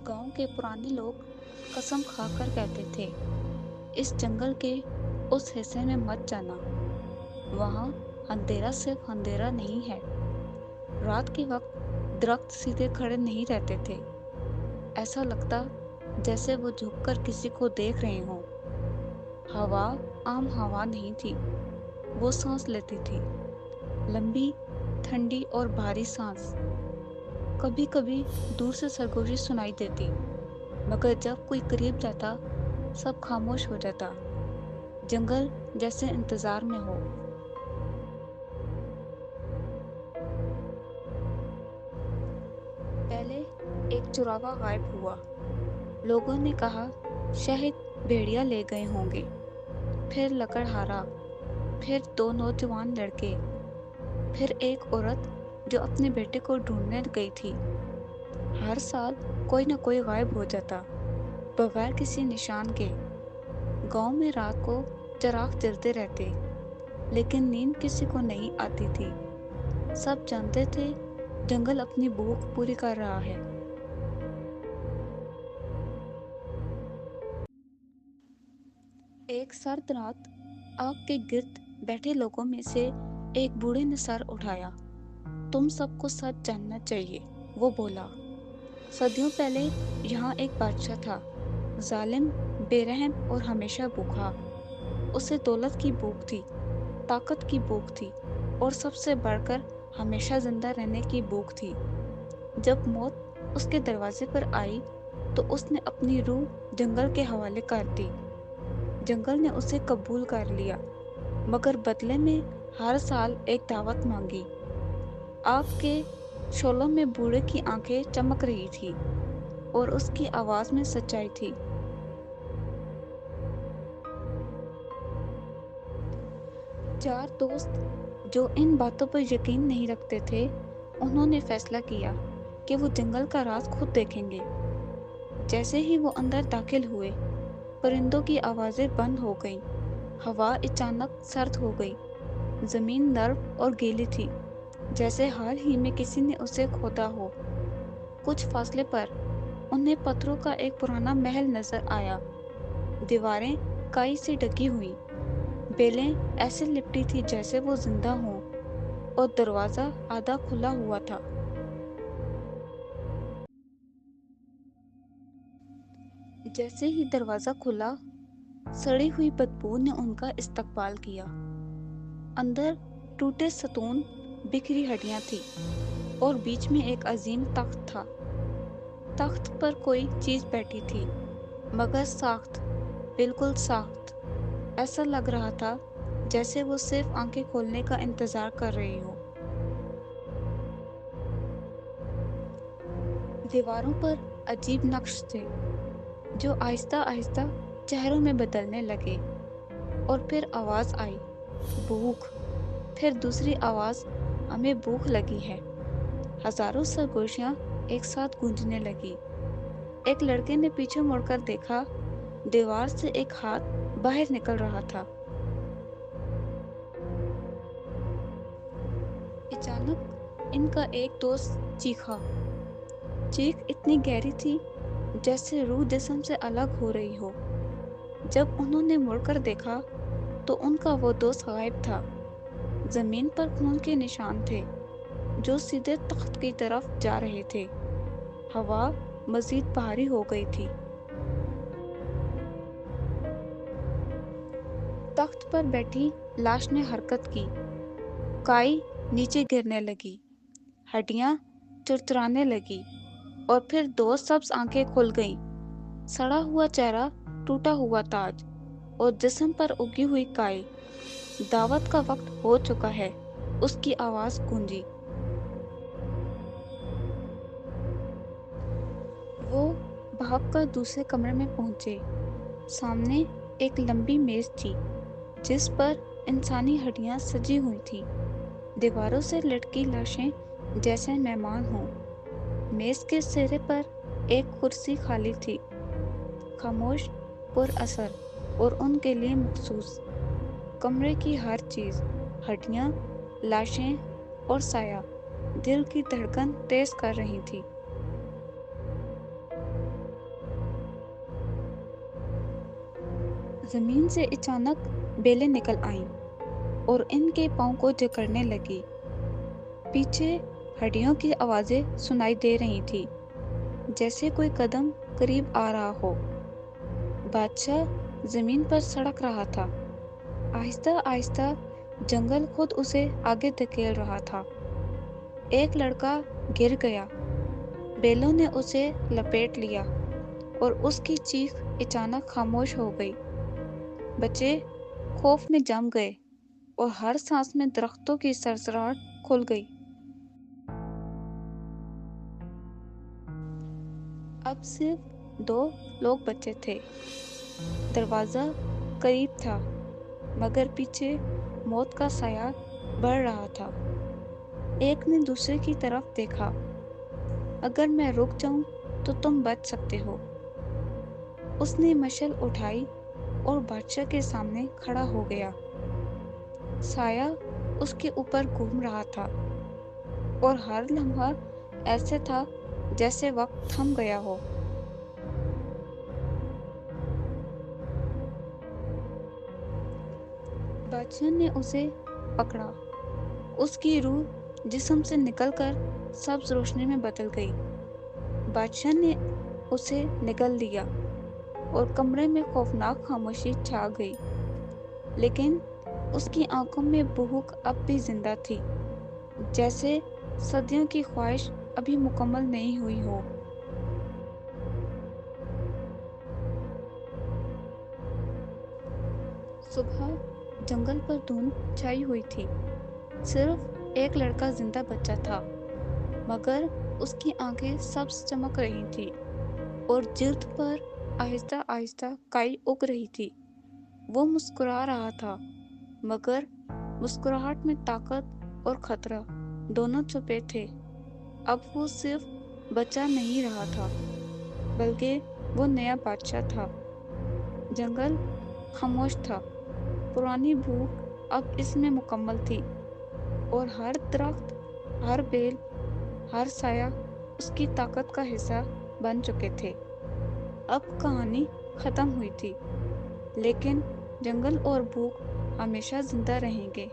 गांव के पुराने लोग कसम खाकर कहते थे, इस जंगल के उस हिस्से में मत जाना। वहां अंधेरा सिर्फ अंधेरा नहीं है। रात के वक्त दरख्त सीधे खड़े नहीं रहते थे। ऐसा लगता जैसे वो झुककर किसी को देख रहे हों। हवा आम हवा नहीं थी, वो सांस लेती थी, लंबी, ठंडी और भारी सांस। कभी कभी दूर से सरगोशी सुनाई देती, मगर जब कोई करीब जाता सब खामोश हो जाता, जंगल जैसे इंतजार में हो। पहले एक चुरावा गायब हुआ। लोगों ने कहा शायद भेड़िया ले गए होंगे। फिर लकड़हारा, फिर दो नौजवान लड़के, फिर एक औरत जो अपने बेटे को ढूंढने गई थी। हर साल कोई न कोई गायब हो जाता, बगैर किसी निशान के। गांव में रात को चिराग जलते रहते, लेकिन नींद किसी को नहीं आती थी। सब जानते थे जंगल अपनी भूख पूरी कर रहा है। एक सर्द रात आग के गिर्द बैठे लोगों में से एक बूढ़े ने सर उठाया। तुम सबको सच जानना चाहिए, वो बोला। सदियों पहले यहाँ एक बादशाह था, जालिम, बेरहम और हमेशा भूखा। उसे दौलत की भूख थी, ताकत की भूख थी, और सबसे बढ़कर हमेशा जिंदा रहने की भूख थी। जब मौत उसके दरवाजे पर आई तो उसने अपनी रूह जंगल के हवाले कर दी। जंगल ने उसे कबूल कर लिया, मगर बदले में हर साल एक दावत मांगी। आग के शोलों में बूढ़े की आंखें चमक रही थी और उसकी आवाज में सच्चाई थी। चार दोस्त जो इन बातों पर यकीन नहीं रखते थे, उन्होंने फैसला किया कि वो जंगल का राज खुद देखेंगे। जैसे ही वो अंदर दाखिल हुए, परिंदों की आवाजें बंद हो गईं, हवा अचानक सर्द हो गई, जमीन नर्म और गीली थी, जैसे हाल ही में किसी ने उसे खोदा हो। कुछ फासले पर उन्हें पत्थरों का एक पुराना महल नजर आया। दीवारें काई से ढकी हुई, बेलें ऐसे लिपटी थी जैसे वो जिंदा हों, और दरवाजा आधा खुला हुआ था। जैसे ही दरवाजा खुला, सड़ी हुई बदबू ने उनका इस्तकबाल किया। अंदर टूटे सतून, बिखरी हड्डियां थी, और बीच में एक अजीम तख्त था। तख्त पर कोई चीज बैठी थी, मगर साख्त, बिल्कुल साख्त। ऐसा लग रहा था जैसे वो सिर्फ आंखें खोलने का इंतजार कर रही हो। दीवारों पर अजीब नक्श थे, जो आहिस्ता आहिस्ता चेहरों में बदलने लगे। और फिर आवाज आई, भूख। फिर दूसरी आवाज, हमें भूख लगी है। हजारों सरगोशियां एक साथ गूंजने लगी। एक लड़के ने पीछे मुड़कर देखा, दीवार से एक हाथ बाहर निकल रहा था। अचानक इनका एक दोस्त चीखा। चीख इतनी गहरी थी जैसे रूह जिस्म से अलग हो रही हो। जब उन्होंने मुड़कर देखा तो उनका वो दोस्त गायब था। जमीन पर खून के निशान थे, जो सीधे तख्त की तरफ जा रहे थे। हवा मजीद भारी हो गई थी। तख्त पर बैठी लाश ने हरकत की। काई नीचे गिरने लगी, हड्डियां चुरचुराने लगी, और फिर दो सब्ज आंखें खुल गईं। सड़ा हुआ चेहरा, टूटा हुआ ताज, और जिस्म पर उगी हुई काई। दावत का वक्त हो चुका है, उसकी आवाज गूंजी। वो भागकर दूसरे कमरे में पहुंचे। सामने एक लंबी मेज थी, जिस पर इंसानी हड्डियां सजी हुई थी, दीवारों से लटकी लाशें जैसे मेहमान हों। मेज के सिरे पर एक कुर्सी खाली थी, खामोश, पुरअसर, और उनके लिए मखसूस। कमरे की हर चीज, हड्डियां, लाशें और साया, दिल की धड़कन तेज कर रही थी। زمین سے اچانک بیلیں نکل آئیں اور ان کے پاؤں کو جکڑنے لگی۔ پیچھے ہڈیوں کی آوازیں سنائی دے رہی تھی، جیسے کوئی قدم قریب آ رہا ہو۔ بادشاہ زمین پر سڑک رہا تھا۔ آہستہ آہستہ جنگل خود اسے آگے دھکیل رہا تھا۔ ایک لڑکا گر گیا، بیلوں نے اسے لپیٹ لیا اور اس کی چیخ اچانک خاموش ہو گئی۔ بچے خوف میں جم گئے اور ہر سانس میں درختوں کی سرسراہٹ کھل گئی۔ اب صرف 2 لوگ بچے تھے۔ دروازہ قریب تھا، مگر پیچھے موت کا سایہ بڑھ رہا تھا۔ ایک نے دوسرے کی طرف دیکھا۔ اگر میں رک جاؤں تو تم بچ سکتے ہو۔ اس نے مشعل اٹھائی اور بادشاہ کے سامنے کھڑا ہو گیا۔ سایہ اس کے اوپر گھوم رہا تھا اور ہر لمحہ ایسے تھا جیسے وقت تھم گیا ہو۔ بادشاہ نے اسے پکڑا۔ اس کی روح جسم سے نکل کر سبز روشنی میں بدل گئی۔ بادشاہ نے اسے نگل لیا اور کمرے میں خوفناک خاموشی چھا گئی، لیکن اس کی آنکھوں میں بھوک اب بھی زندہ تھی، جیسے صدیوں کی خواہش ابھی مکمل نہیں ہوئی ہو۔ صبح جنگل پر دھند چھائی ہوئی تھی۔ صرف ایک لڑکا زندہ بچا تھا، مگر اس کی آنکھیں سبز چمک رہی تھی اور جلد پر آہستہ آہستہ کائی اگ رہی تھی۔ وہ مسکرا رہا تھا، مگر مسکراہٹ میں طاقت اور خطرہ دونوں چھپے تھے۔ اب وہ صرف بچہ نہیں رہا تھا، بلکہ وہ نیا بادشاہ تھا۔ جنگل خاموش تھا، پرانی بھوک اب اس میں مکمل تھی، اور ہر درخت، ہر بیل، ہر سایہ اس کی طاقت کا حصہ بن چکے تھے۔ اب کہانی ختم ہوئی تھی، لیکن جنگل اور بھوک ہمیشہ زندہ رہیں گے۔